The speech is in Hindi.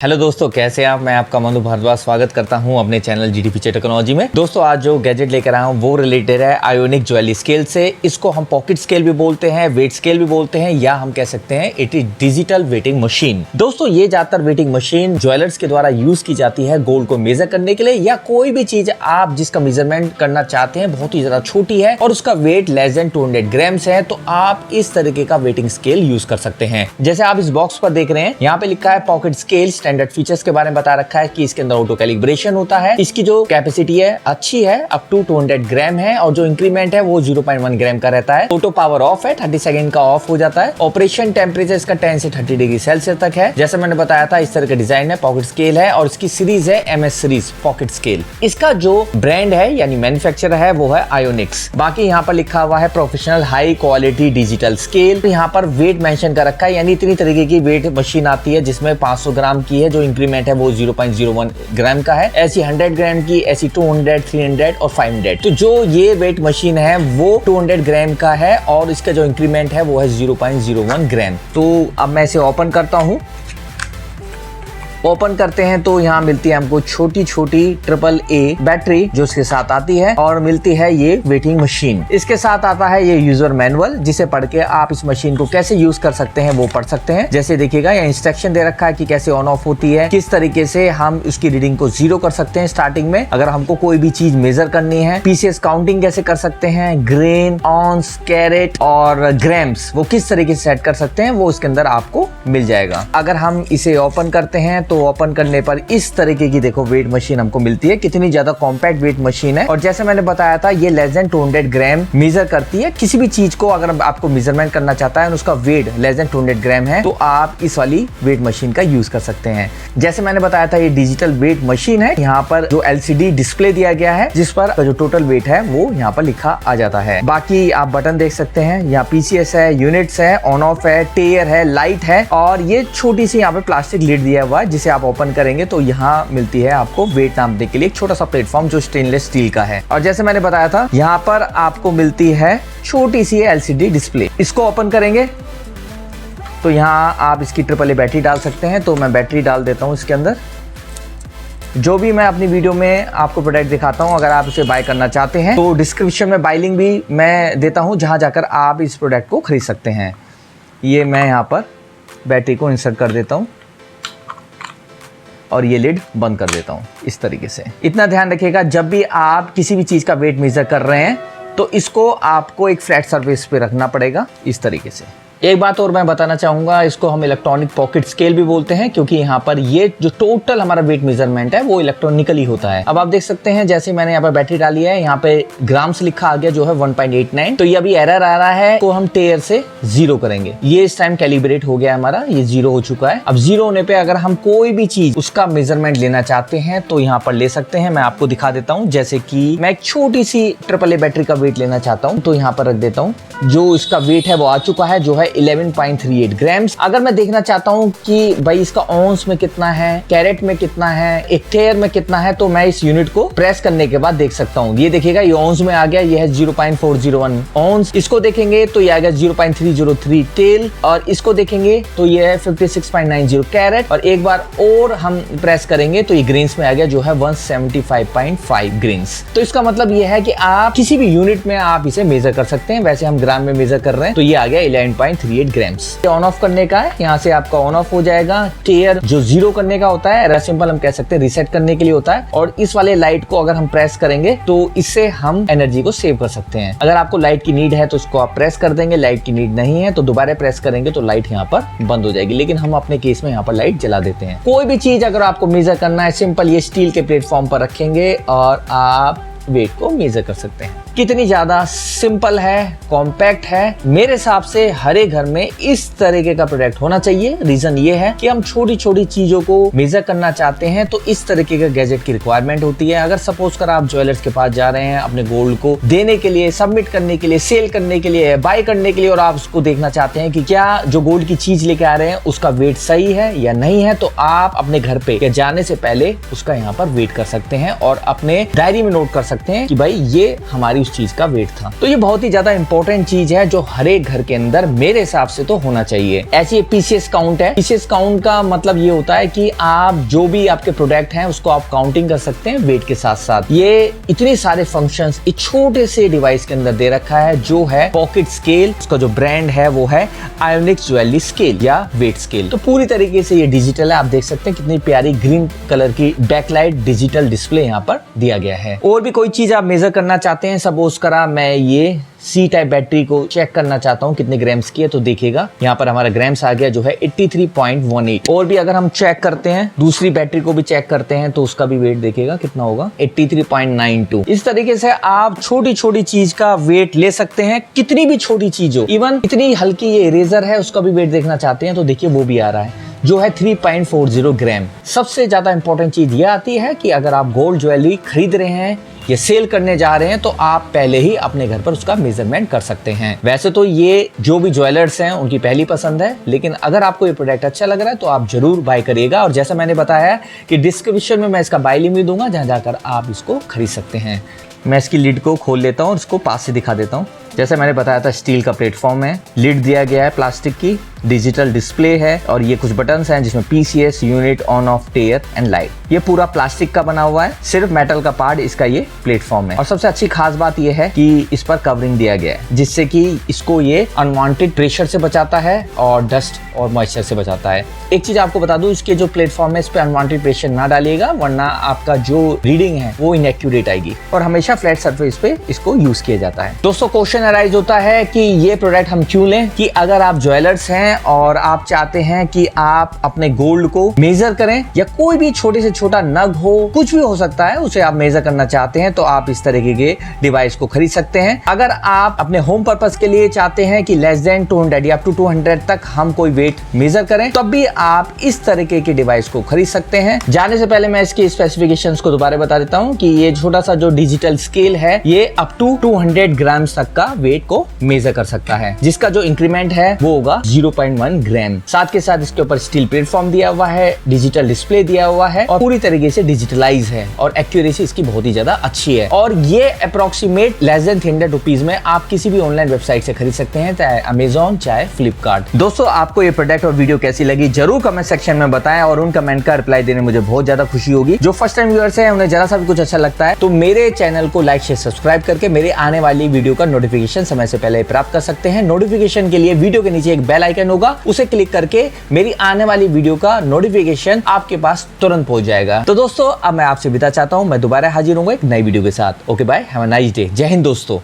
हेलो दोस्तों, कैसे हैं आप। मैं आपका मनु भारद्वाज स्वागत करता हूं अपने चैनल जीडी फीचर टेक्नोलॉजी में। दोस्तों, आज जो गैजेट लेकर आया हूं वो रिलेटेड है आयोनिक ज्वेलरी स्केल से। इसको हम पॉकेट स्केल भी बोलते हैं, वेट स्केल भी बोलते हैं, या हम कह सकते हैं it is digital waiting machine. दोस्तों, ये ज्यादातर वेटिंग मशीन ज्वेलर्स के द्वारा यूज की जाती है गोल्ड को मेजर करने के लिए, या कोई भी चीज आप जिसका मेजरमेंट करना चाहते हैं बहुत ही ज्यादा छोटी है और उसका वेट लेस देन 200 ग्राम्स है, तो आप इस तरीके का वेटिंग स्केल यूज कर सकते हैं। जैसे आप इस बॉक्स पर देख रहे हैं, यहाँ पे लिखा है पॉकेट स्केल। स्टैंडर्ड फीचर्स के बारे में बता रखा है कि इसके अंदर ऑटो कैलिब्रेशन होता है, इसकी जो कैपेसिटी है अच्छी है, अप टू 200 ग्राम है, और जो इंक्रीमेंट है वो 0.1 ग्राम का रहता है। ऑटो पावर ऑफ है, 30 सेकंड का ऑफ हो जाता है। ऑपरेशन टेम्परेचर इसका 10 से 30 डिग्री सेल्सियस तक है। जैसे मैंने बताया था, इस तरह का डिजाइन है, पॉकेट स्केल है, और इसकी सीरीज है MS सीरीज पॉकेट स्केल। इसका जो ब्रांड है यानी मैन्युफैक्चरर है वो है आयोनिक्स। बाकी यहाँ पर लिखा हुआ है professional high quality digital scale. यहाँ पर वेट मेंशन कर रखा है, यानी इतनी तरीके की वेट मशीन आती है जिसमें 500 ग्राम की है, जो इंक्रीमेंट है वो 0.01 ग्राम का है। ऐसी 100 ग्राम की, ऐसी 200, 300 और 500। तो जो ये वेट मशीन है वो 200 ग्राम का है, और इसका जो इंक्रीमेंट है वो है 0.01 ग्राम। तो अब मैं इसे ओपन करता हूँ। ओपन करते हैं तो यहाँ मिलती है हमको छोटी छोटी AAA बैटरी जो इसके साथ आती है, और मिलती है ये वेटिंग मशीन। इसके साथ आता है ये यूजर मैनुअल, जिसे पढ़ के आप इस मशीन को कैसे यूज कर सकते हैं वो पढ़ सकते हैं। जैसे देखिएगा, यहाँ इंस्ट्रक्शन दे रखा है कि कैसे ऑन ऑफ होती है, किस तरीके से हम उसकी रीडिंग को 0 कर सकते हैं स्टार्टिंग में, अगर हमको कोई भी चीज मेजर करनी है। पीसेस काउंटिंग कैसे कर सकते हैं, ग्रेन, ऑन्स, कैरेट और ग्राम्स वो किस तरीके से सेट कर सकते हैं, वो इसके अंदर आपको मिल जाएगा। अगर हम इसे ओपन करते हैं तो ओपन करने पर इस तरीके की देखो वेट मशीन हमको मिलती है। कितनी ज्यादा कॉम्पैक्ट वेट मशीन है, और जैसे मैंने बताया था ये लेस देन 200 ग्राम मेजर करती है। किसी भी चीज को अगर आपको मेजरमेंट करना चाहता है और उसका वेट लेस देन 200 ग्राम है, तो आप इस वाली वेट मशीन का यूज कर सकते हैं। जैसे मैंने बताया था, ये डिजिटल वेट मशीन है। यहाँ पर जो LCD डिस्प्ले दिया गया है, जिस पर जो टोटल वेट है वो यहाँ पर लिखा आ जाता है। बाकी आप बटन देख सकते हैं, यहाँ PCS है, यूनिट्स है, ऑन ऑफ है, टेयर है, लाइट है, और ये छोटी सी यहाँ पे प्लास्टिक लिड दिया हुआ है, जिसे आप ओपन करेंगे तो यहाँ मिलती है आपको वेट नापने के लिए एक छोटा सा प्लेटफॉर्म जो स्टेनलेस स्टील का है। और जैसे मैंने बताया था, यहाँ पर आपको मिलती है छोटी सी LCD डिस्प्ले। इसको ओपन करेंगे तो यहाँ आप इसकी AAA बैटरी डाल सकते हैं। तो मैं बैटरी डाल देता हूँ इसके अंदर। जो भी मैं अपनी वीडियो में आपको प्रोडक्ट दिखाता हूं, अगर आप इसे बाय करना चाहते हैं तो डिस्क्रिप्शन में बाय लिंक भी मैं देता हूं, जहां जाकर आप इस प्रोडक्ट को खरीद सकते हैं। ये मैं यहाँ पर बैटरी को इंसर्ट कर देता हूं और ये लिड बंद कर देता हूं इस तरीके से। इतना ध्यान रखिएगा, जब भी आप किसी भी चीज का वेट मेजर कर रहे हैं तो इसको आपको एक फ्लैट सरफेस पे रखना पड़ेगा इस तरीके से। एक बात और मैं बताना चाहूंगा, इसको हम इलेक्ट्रॉनिक पॉकेट स्केल भी बोलते हैं, क्योंकि यहाँ पर ये जो टोटल हमारा वेट मेजरमेंट है वो इलेक्ट्रॉनिकली होता है। अब आप देख सकते हैं, जैसे मैंने यहाँ पर बैटरी डाली है, यहाँ पे ग्राम्स लिखा आ गया जो है 1.89। तो ये अभी एरर आ रहा है, तो हम टेयर से 0 करेंगे। ये इस टाइम कैलिब्रेट हो गया हमारा, ये 0 हो चुका है। अब 0 होने पे अगर हम कोई भी चीज उसका मेजरमेंट लेना चाहते हैं तो यहाँ पर ले सकते हैं। मैं आपको दिखा देता हूँ, जैसे कि मैं एक छोटी सी AAA बैटरी का वेट लेना चाहता हूँ, तो यहाँ पर रख देता हूँ। जो इसका वेट है वो आ चुका है, जो है 11.38 ग्राम्स। अगर मैं देखना चाहता हूँ कि भाई इसका ऑन्स में कितना है, कैरेट में कितना है, एक टेयर में कितना है, तो मैं इस यूनिट को प्रेस करने के बाद देख सकता हूँ। ये देखिएगा, ये ऑन्स में आ गया, ये है 0.401 ऑन्स। इसको देखेंगे तो ये आ गया 0.303 टेल, और इसको देखेंगे तो ये है 56.90 कैरेट, और एक बार और हम प्रेस करेंगे तो ये ग्रेन्स में आ गया, जो है 175.5 ग्रेन्स। तो इसका मतलब ये है कि आप किसी भी यूनिट में आप इसे मेजर कर सकते हैं। वैसे हम ग्राम में मेजर कर रहे हैं, तो ये आ गया 11.38 ग्राम्स। ऑन ऑफ करने का है, यहाँ से आपका ऑन ऑफ हो जाएगा। टेयर जो 0 करने का होता है, सिंपल हम कह सकते हैं रिसेट करने के लिए होता है। और इस वाले लाइट को अगर हम प्रेस करेंगे तो इससे हम एनर्जी को सेव कर सकते हैं। अगर आपको लाइट की नीड है तो इसको आप प्रेस कर देंगे, लाइट की नीड नहीं है तो दोबारा प्रेस करेंगे तो लाइट यहाँ पर बंद हो जाएगी। लेकिन हम अपने केस में यहाँ पर लाइट जला देते हैं। कोई भी चीज अगर आपको मेजर करना है, सिंपल ये स्टील के प्लेटफॉर्म पर रखेंगे और आप वेट को मेजर कर सकते हैं। कितनी ज्यादा सिंपल है, कॉम्पैक्ट है। मेरे हिसाब से हर एक घर में इस तरीके का प्रोडक्ट होना चाहिए। रीजन ये है कि हम छोटी छोटी चीजों को मेजर करना चाहते हैं, तो इस तरीके का गैजेट की रिक्वायरमेंट होती है। अगर सपोज कर आप ज्वेलर्स के पास जा रहे हैं अपने गोल्ड को देने के लिए, सबमिट करने के लिए, सेल करने के लिए, बाय करने के लिए, और आप उसको देखना चाहते हैं कि क्या जो गोल्ड की चीज लेके आ रहे हैं उसका वेट सही है या नहीं है, तो आप अपने घर पे जाने से पहले उसका यहाँ पर वेट कर सकते हैं और अपने डायरी में नोट कर सकते सकते हैं कि भाई ये हमारी उस चीज का वेट था। तो ये बहुत ही ज्यादा इंपॉर्टेंट चीज है जो हर एक घर के अंदर मेरे हिसाब से तो होना चाहिए। ऐसी पीसीएस काउंट है। पीसीएस काउंट का मतलब ये होता है कि आप जो भी आपके प्रोडक्ट हैं उसको आप काउंटिंग कर सकते हैं वेट के साथ साथ। ये इतने सारे फंक्शंस इस छोटे से डिवाइस के अंदर दे रखा है जो है पॉकेट स्केल। उसका जो ब्रांड है वो है आयोनिक्स ज्वेलरी स्केल या वेट स्केल। तो पूरी तरीके से ये डिजिटल है। आप देख सकते हैं कितनी प्यारी ग्रीन कलर की बैकलाइट डिजिटल डिस्प्ले यहाँ पर दिया गया है। और भी कोई चीज आप मेजर करना चाहते हैं, सपोज करा मैं ये सी टाइप बैटरी को चेक करना चाहता हूँ कितने ग्राम्स की है, तो देखिएगा यहाँ पर हमारा ग्राम्स आ गया जो है 83.18। और भी अगर हम चेक करते हैं दूसरी बैटरी को भी चेक करते हैं तो उसका भी वेट देखिएगा कितना होगा 83.92। इस तरीके से आप छोटी छोटी चीज का वेट ले सकते हैं, कितनी भी छोटी चीज हो। इवन इतनी हल्की ये इरेजर है उसका भी वेट देखना चाहते हैं तो देखिए वो भी आ रहा है जो है 3.40 ग्राम। सबसे ज्यादा इंपॉर्टेंट चीज ये आती है कि अगर आप गोल्ड ज्वेलरी खरीद रहे हैं या सेल करने जा रहे हैं तो आप पहले ही अपने घर पर उसका मेजरमेंट कर सकते हैं। वैसे तो ये जो भी ज्वेलर्स हैं उनकी पहली पसंद है, लेकिन अगर आपको ये प्रोडक्ट अच्छा लग रहा है तो आप जरूर बाय करिएगा। और जैसा मैंने बताया कि डिस्क्रिप्शन में मैं इसका बाय लिंक भी दूंगा जहां जाकर आप इसको खरीद सकते हैं। मैं इसकी लिड को खोल लेता हूँ और इसको पास से दिखा देता हूँ। जैसे मैंने बताया था स्टील का प्लेटफॉर्म है, लिड दिया गया है प्लास्टिक की, डिजिटल डिस्प्ले है और ये कुछ बटन्स हैं जिसमें PCS, unit, on off, tare and light. ये पूरा प्लास्टिक का बना हुआ है, सिर्फ मेटल का पार्ट इसका ये प्लेटफॉर्म है। और सबसे अच्छी खास बात ये है कि इस पर कवरिंग दिया गया है जिससे कि इसको ये अनवांटेड प्रेशर से बचाता है और डस्ट और मॉइस्चर से बचाता है। एक चीज आपको बता दूं, इसके जो प्लेटफॉर्म है इस पे अनवांटेड प्रेशर ना डालिएगा वरना आपका जो रीडिंग है वो इनएक्यूरेट आएगी। और हमेशा फ्लैट सरफेस पे इसको यूज किया जाता है। दोस्तों क्वेश्चन अराइज होता है कि ये प्रोडक्ट हम क्यों लें, कि अगर आप ज्वेलर्स हैं और आप चाहते हैं कि आप अपने गोल्ड को मेजर करें या कोई भी छोटे से छोटा नग हो, कुछ भी हो सकता है, उसे आप मेजर करना चाहते हैं तो आप इस तरीके के डिवाइस को खरीद सकते हैं। अगर आप अपने होम पर्पस के लिए चाहते हैं कि लेस देन 200 या अप टू 200 तक हम कोई वेट मेजर करें तब भी आप इस तरीके के डिवाइस को खरीद सकते हैं। जाने से पहले मैं इसके स्पेसिफिकेशंस को दोबारा बता देता हूं कि ये छोटा सा जो डिजिटल स्केल है ये अप टू 200 ग्राम तक का वेट को मेजर कर सकता है, जिसका जो इंक्रीमेंट है वो होगा 0.1 ग्राम। साथ के साथ इसके ऊपर स्टील प्लेटफॉर्म दिया हुआ है, डिजिटल डिस्प्ले दिया हुआ है और पूरी तरीके से डिजिटलाइज है और एक्यूरेसी इसकी बहुत ही ज्यादा अच्छी है। और ये अप्रोक्सीमेट लेस देन 300 रुपीज में आप किसी भी ऑनलाइन वेबसाइट से खरीद सकते हैं, चाहे अमेजॉन चाहे फ्लिपकार्ट। दोस्तों आपको ये प्रोडक्ट और वीडियो कैसी लगी जरूर कमेंट सेक्शन में बताएं और उन कमेंट का रिप्लाई देने में मुझे बहुत ज्यादा खुशी होगी। जो फर्स्ट टाइम व्यूअर्स हैं उन्हें जरा सा भी कुछ अच्छा लगता है तो मेरे चैनल को लाइक शेयर सब्सक्राइब करके मेरे आने वाली वीडियो का नोटिफिकेशन समय से पहले प्राप्त कर सकते हैं। नोटिफिकेशन के लिए वीडियो के नीचे एक बेल आइकन होगा, उसे क्लिक करके मेरी आने वाली वीडियो का नोटिफिकेशन आपके पास तुरंत पहुंच जाएगा। तो दोस्तों अब मैं आपसे विदा चाहता हूं, मैं दोबारा हाजिर होऊंगा एक नई वीडियो के साथ। Okay bye, have a nice day. जय हिंद दोस्तों।